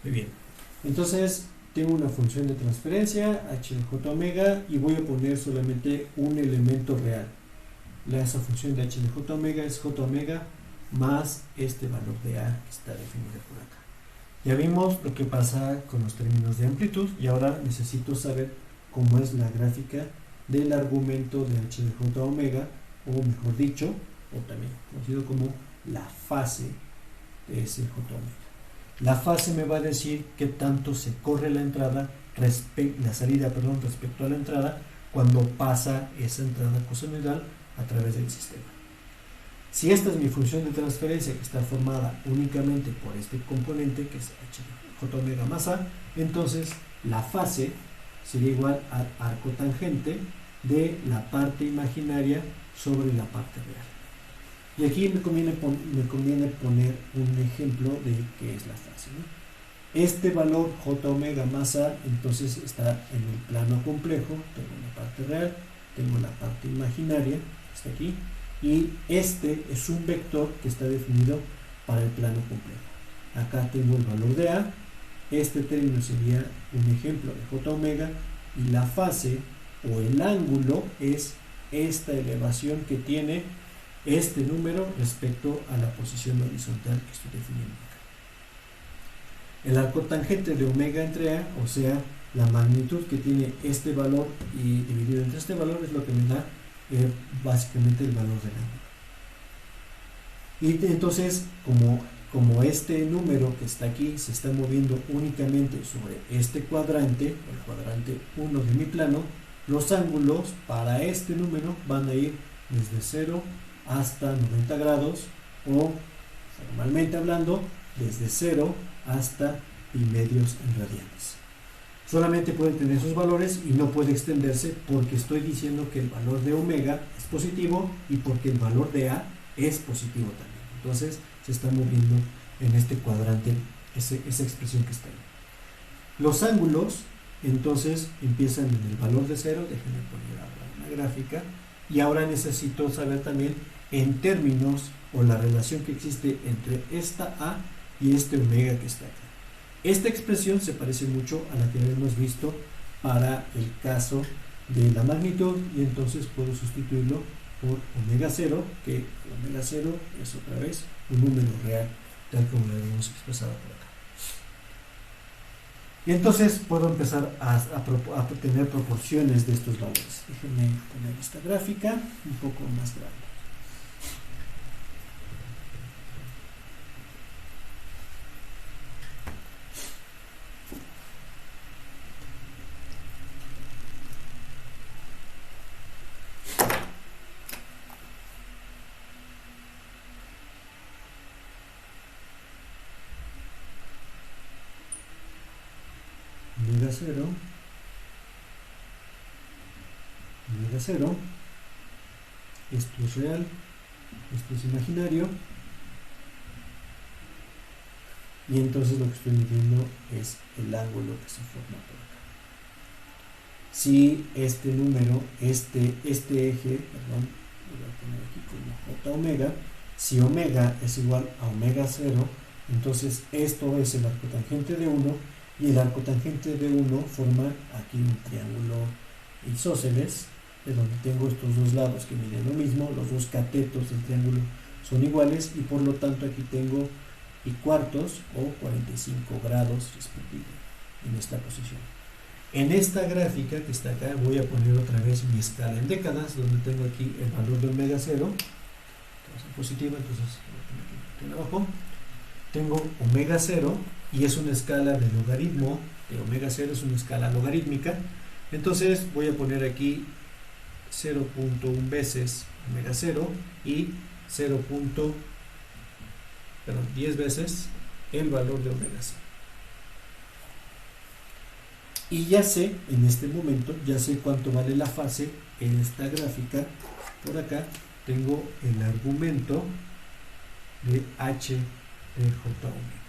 Muy bien. Entonces, tengo una función de transferencia, h de j omega, y voy a poner solamente un elemento real. Esa función de h de j omega es j omega más este valor de a que está definido por acá. Ya vimos lo que pasa con los términos de amplitud y ahora necesito saber cómo es la gráfica del argumento de h de j omega, o mejor dicho, o también conocido como la fase de ese j omega. La fase me va a decir qué tanto se corre la entrada, la salida, perdón, respecto a la entrada cuando pasa esa entrada cosenoidal a través del sistema. Si esta es mi función de transferencia que está formada únicamente por este componente que es h de j omega más a, entonces la fase sería igual al arco tangente de la parte imaginaria sobre la parte real. Y aquí me conviene poner un ejemplo de qué es la fase, ¿no? Este valor j omega más a entonces está en el plano complejo. Tengo la parte real, tengo la parte imaginaria, está aquí, y este es un vector que está definido para el plano complejo. Acá tengo el valor de a, este término sería un ejemplo de j omega, y la fase o el ángulo es esta elevación que tiene este número respecto a la posición horizontal que estoy definiendo acá. El arco tangente de omega entre a, o sea, la magnitud que tiene este valor y dividido entre este valor, es lo que me da básicamente el valor del ángulo. Y entonces, como este número que está aquí se está moviendo únicamente sobre este cuadrante, el cuadrante 1 de mi plano, los ángulos para este número van a ir desde 0 hasta 90 grados, o formalmente hablando, desde 0 hasta pi medios en radianes. Solamente puede tener esos valores y no puede extenderse porque estoy diciendo que el valor de omega es positivo y porque el valor de a es positivo también. Entonces se está moviendo en este cuadrante esa expresión que está ahí. Los ángulos entonces empiezan en el valor de 0, déjenme poner ahora una gráfica, y ahora necesito saber también en términos o la relación que existe entre esta a y este omega que está acá. Esta expresión se parece mucho a la que hemos visto para el caso de la magnitud, y entonces puedo sustituirlo por omega 0, que omega 0 es otra vez un número real, tal como lo habíamos expresado por acá. Y entonces puedo empezar a tener proporciones de estos valores. Déjenme poner esta gráfica un poco más grande. Omega 0, omega 0, esto es real, esto es imaginario, y entonces lo que estoy midiendo es el ángulo que se forma por acá. Si este número, este eje, perdón, lo voy a poner aquí como j omega, si omega es igual a omega 0, entonces esto es el arco tangente de 1, y el arco tangente de 1 forma aquí un triángulo isósceles, de donde tengo estos dos lados que miden lo mismo, los dos catetos del triángulo son iguales, y por lo tanto aquí tengo pi cuartos o 45 grados respectivamente en esta posición. En esta gráfica que está acá voy a poner otra vez mi escala en décadas, donde tengo aquí el valor de omega 0, que va a ser positivo, entonces voy a poner aquí abajo. Tengo omega 0 y es una escala de logaritmo, de omega 0 es una escala logarítmica, entonces voy a poner aquí 0.1 veces omega 0 y 10 veces el valor de omega 0. Y ya sé, en este momento, ya sé cuánto vale la fase. En esta gráfica, por acá, tengo el argumento de h de j omega.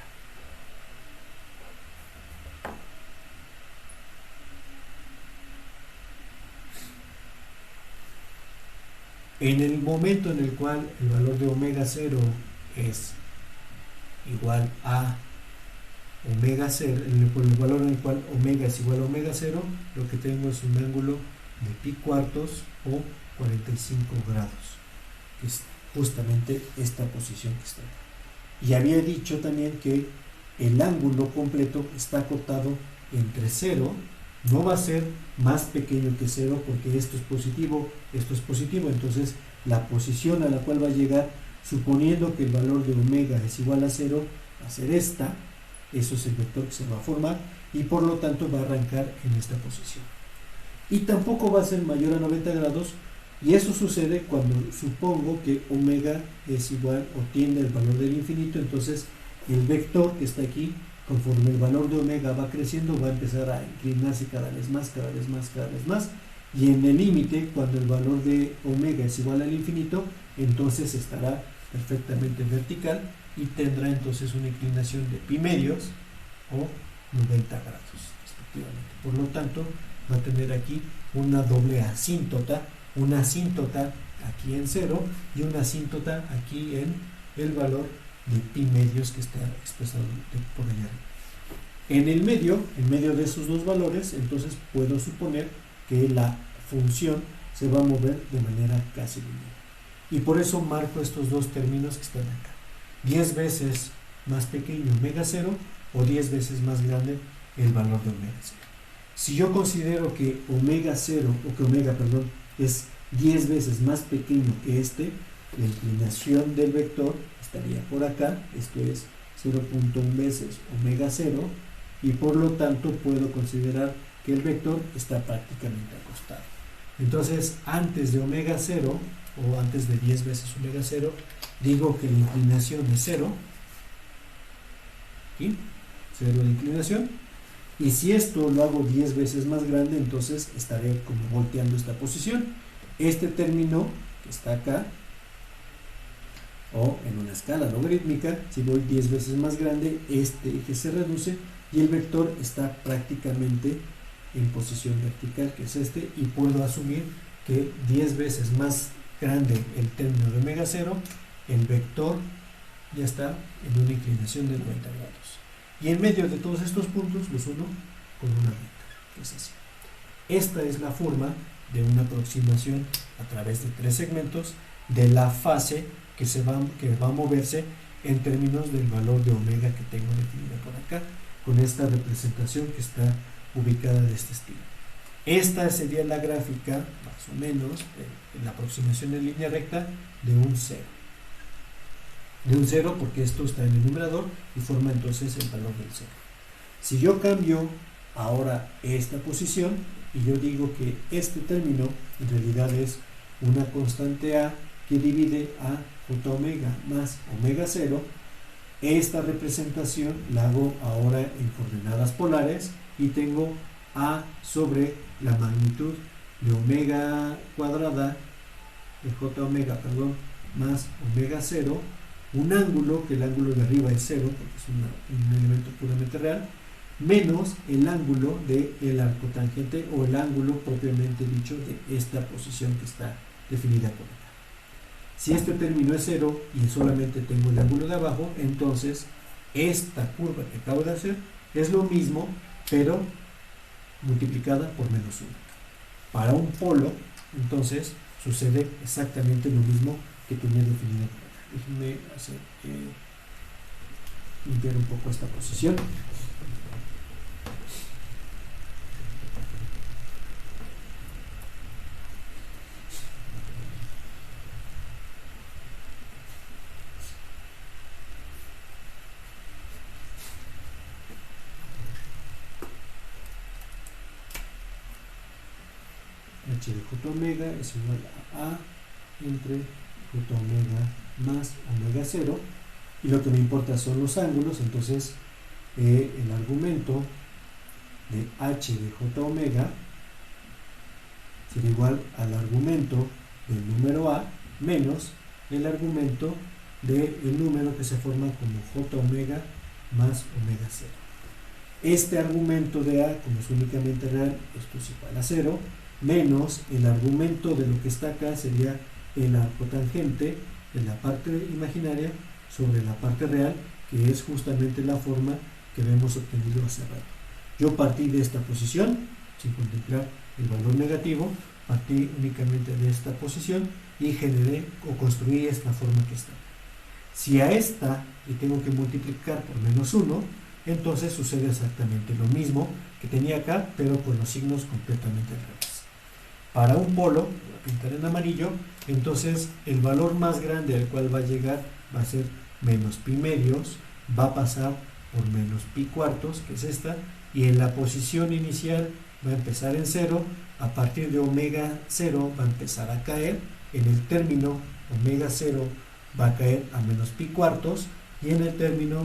En el momento en el cual el valor de omega 0 es igual a omega 0, por el valor en el cual omega es igual a omega 0, lo que tengo es un ángulo de pi cuartos o 45 grados, que es justamente esta posición que está acá. Y había dicho también que el ángulo completo está acotado entre 0, no va a ser más pequeño que 0 porque esto es positivo, entonces la posición a la cual va a llegar, suponiendo que el valor de omega es igual a 0, va a ser esta, eso es el vector que se va a formar, y por lo tanto va a arrancar en esta posición. Y tampoco va a ser mayor a 90 grados, y eso sucede cuando supongo que omega es igual o tiende al valor del infinito, entonces el vector que está aquí, conforme el valor de omega va creciendo, va a empezar a inclinarse cada vez más, y en el límite, cuando el valor de omega es igual al infinito, entonces estará perfectamente vertical y tendrá entonces una inclinación de pi medios o 90 grados respectivamente. Por lo tanto, va a tener aquí una doble asíntota, una asíntota aquí en 0 y una asíntota aquí en el valor de pi medios que está expresado por allá arriba. En medio de esos dos valores, entonces puedo suponer que la función se va a mover de manera casi lineal. Y por eso marco estos dos términos que están acá. 10 veces más pequeño omega 0 o 10 veces más grande el valor de omega 0. Si yo considero que omega 0 o que omega, perdón, es 10 veces más pequeño que la inclinación del vector estaría por acá, esto es 0.1 veces omega 0, y por lo tanto puedo considerar que el vector está prácticamente acostado. Entonces, antes de omega 0 o antes de 10 veces omega 0, digo que la inclinación es 0, ¿sí? 0 de inclinación, y si esto lo hago 10 veces más grande, entonces estaré como volteando esta posición. Este término que está acá, o en una escala logarítmica, si voy 10 veces más grande, este eje se reduce y el vector está prácticamente en posición vertical, que es este, y puedo asumir que 10 veces más grande el término de omega 0, el vector ya está en una inclinación de 90 grados. Y en medio de todos estos puntos los uno con una recta, que es así. Esta es la forma de una aproximación a través de 3 segmentos de la fase que va a moverse en términos del valor de omega que tengo definida por acá, con esta representación que está ubicada de este estilo. Esta sería la gráfica, más o menos, de la aproximación en línea recta de un 0. De un 0 porque esto está en el numerador y forma entonces el valor del 0. Si yo cambio ahora esta posición y yo digo que este término en realidad es una constante a que divide a j omega más omega 0, esta representación la hago ahora en coordenadas polares y tengo a sobre la magnitud de omega cuadrada, de j omega, perdón, más omega 0, un ángulo, que el ángulo de arriba es 0, porque es un elemento puramente real, menos el ángulo del arco tangente o el ángulo propiamente dicho de esta posición que está definida por acá. Si este término es 0 y solamente tengo el ángulo de abajo, entonces esta curva que acabo de hacer es lo mismo, pero multiplicada por menos 1. Para un polo, entonces, sucede exactamente lo mismo que tenía definido por acá. Déjenme limpiar un poco esta posición. H de j omega es igual a entre j omega más omega 0, y lo que me importa son los ángulos, entonces el argumento de h de j omega será igual al argumento del número a menos el argumento del número que se forma como j omega más omega 0. Este argumento de a, como es únicamente real, esto es igual a 0, menos el argumento de lo que está acá sería el arco tangente de la parte imaginaria sobre la parte real, que es justamente la forma que habíamos obtenido hace rato. Yo partí de esta posición, sin contemplar el valor negativo, partí únicamente de esta posición y generé o construí esta forma que está. Si a esta le tengo que multiplicar por menos 1, entonces sucede exactamente lo mismo que tenía acá, pero con los signos completamente al revés. Para un polo, voy a pintar en amarillo, entonces el valor más grande al cual va a llegar va a ser menos pi medios, va a pasar por menos pi cuartos, que es esta, y en la posición inicial va a empezar en 0, a partir de omega 0 va a empezar a caer, en el término omega 0 va a caer a menos pi cuartos, y en el término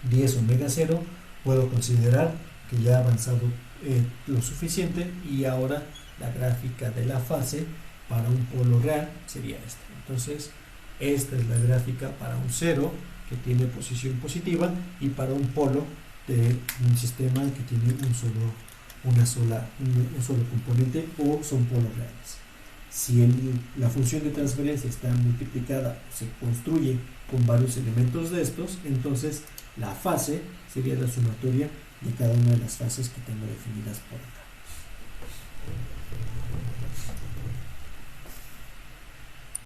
10 omega 0 puedo considerar que ya ha avanzado lo suficiente, y ahora la gráfica de la fase para un polo real sería esta. Entonces esta es la gráfica para un 0 que tiene posición positiva, y para un polo de un sistema que tiene un solo componente o son polos reales. Si la función de transferencia está multiplicada, se construye con varios elementos de estos, entonces la fase sería la sumatoria de cada una de las fases que tengo definidas por acá.